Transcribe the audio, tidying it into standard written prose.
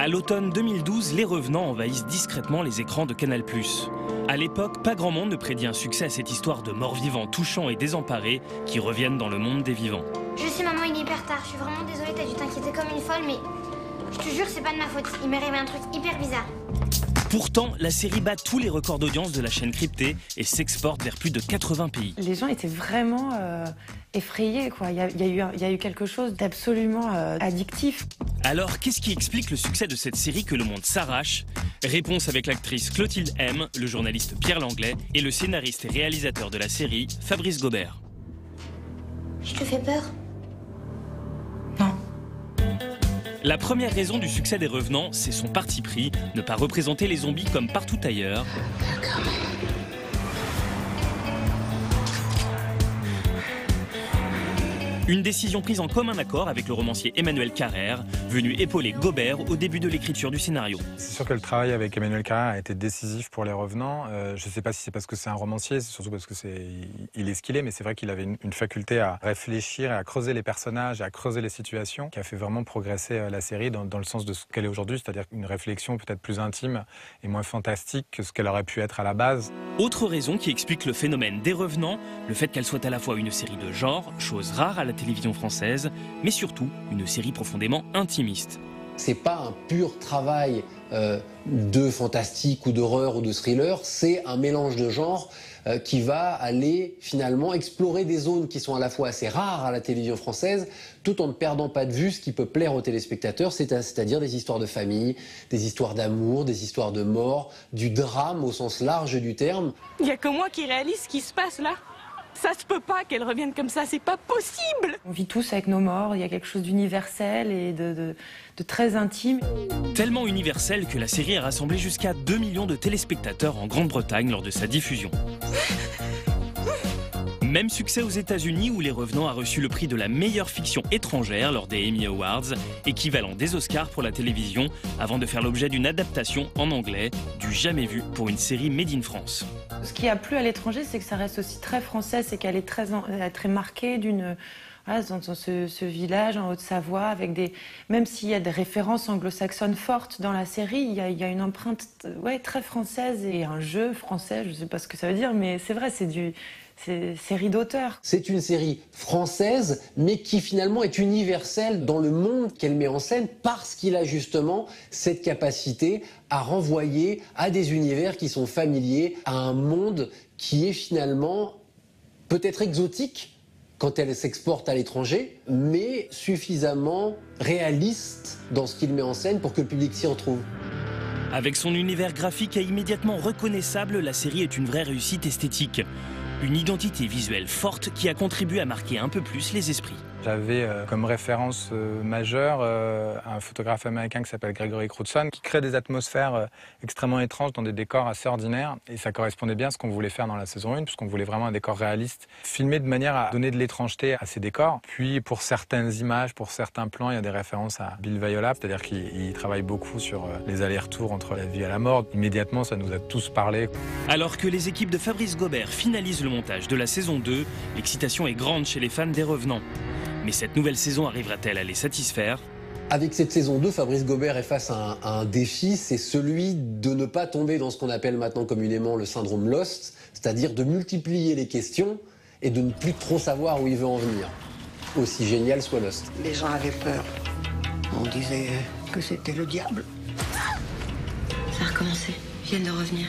À l'automne 2012, Les Revenants envahissent discrètement les écrans de Canal+. À l'époque, pas grand monde ne prédit un succès à cette histoire de morts-vivants touchants et désemparés qui reviennent dans le monde des vivants. Je sais maman, il est hyper tard, je suis vraiment désolée, t'as dû t'inquiéter comme une folle, mais je te jure, c'est pas de ma faute, il m'est arrivé un truc hyper bizarre. Pourtant, la série bat tous les records d'audience de la chaîne cryptée et s'exporte vers plus de 80 pays. Les gens étaient vraiment effrayés, quoi. Il y a eu quelque chose d'absolument addictif. Alors, qu'est-ce qui explique le succès de cette série que le monde s'arrache? Réponse avec l'actrice Clotilde M, le journaliste Pierre Langlais et le scénariste et réalisateur de la série, Fabrice Gobert. Je te fais peur? Non. La première raison du succès des Revenants, c'est son parti pris, ne pas représenter les zombies comme partout ailleurs. Une décision prise en commun accord avec le romancier Emmanuel Carrère, venu épauler Gobert au début de l'écriture du scénario. C'est sûr que le travail avec Emmanuel Carrère a été décisif pour Les Revenants. Je ne sais pas si c'est parce que c'est un romancier, c'est surtout parce que il est ce qu'il est, mais c'est vrai qu'il avait une faculté à réfléchir et à creuser les personnages et à creuser les situations qui a fait vraiment progresser la série dans le sens de ce qu'elle est aujourd'hui, c'est-à-dire une réflexion peut-être plus intime et moins fantastique que ce qu'elle aurait pu être à la base. Autre raison qui explique le phénomène des Revenants, le fait qu'elle soit à la fois une série de genre, chose rare à la télévision française, mais surtout une série profondément intimiste. C'est pas un pur travail de fantastique ou d'horreur ou de thriller, c'est un mélange de genres qui va aller finalement explorer des zones qui sont à la fois assez rares à la télévision française, tout en ne perdant pas de vue ce qui peut plaire aux téléspectateurs, c'est-à-dire des histoires de famille, des histoires d'amour, des histoires de mort, du drame au sens large du terme. Il n'y a que moi qui réalise ce qui se passe là. Ça se peut pas qu'elle revienne comme ça, c'est pas possible. On vit tous avec nos morts, il y a quelque chose d'universel et de très intime. Tellement universel que la série a rassemblé jusqu'à 2 millions de téléspectateurs en Grande-Bretagne lors de sa diffusion. Même succès aux États-Unis où Les Revenants a reçu le prix de la meilleure fiction étrangère lors des Emmy Awards, équivalent des Oscars pour la télévision, avant de faire l'objet d'une adaptation en anglais, du jamais vu pour une série made in France. Ce qui a plu à l'étranger, c'est que ça reste aussi très français, c'est qu'elle est très marquée dans ce village en Haute-Savoie, avec même s'il y a des références anglo-saxonnes fortes dans la série, il y a une empreinte très française et un jeu français, je ne sais pas ce que ça veut dire, mais c'est vrai, c'est série d'auteur. C'est une série française, mais qui finalement est universelle dans le monde qu'elle met en scène parce qu'il a justement cette capacité à renvoyer à des univers qui sont familiers, à un monde qui est finalement peut-être exotique quand elle s'exporte à l'étranger, mais suffisamment réaliste dans ce qu'il met en scène pour que le public s'y retrouve. Avec son univers graphique et immédiatement reconnaissable, la série est une vraie réussite esthétique. Une identité visuelle forte qui a contribué à marquer un peu plus les esprits. J'avais comme référence majeure un photographe américain qui s'appelle Gregory Crewdson qui crée des atmosphères extrêmement étranges dans des décors assez ordinaires. Et ça correspondait bien à ce qu'on voulait faire dans la saison 1, puisqu'on voulait vraiment un décor réaliste, filmé de manière à donner de l'étrangeté à ces décors. Puis pour certaines images, pour certains plans, il y a des références à Bill Viola, c'est-à-dire qu'il travaille beaucoup sur les allers-retours entre la vie et la mort. Immédiatement, ça nous a tous parlé. Alors que les équipes de Fabrice Gobert finalisent le montage de la saison 2, l'excitation est grande chez les fans des Revenants. Mais cette nouvelle saison arrivera-t-elle à les satisfaire? Avec cette saison 2, Fabrice Gobert est face à un défi, c'est celui de ne pas tomber dans ce qu'on appelle maintenant communément le syndrome Lost, c'est-à-dire de multiplier les questions et de ne plus trop savoir où il veut en venir, aussi génial soit Lost. Les gens avaient peur. On disait que c'était le diable. Ça a recommencé. Ils viennent de revenir.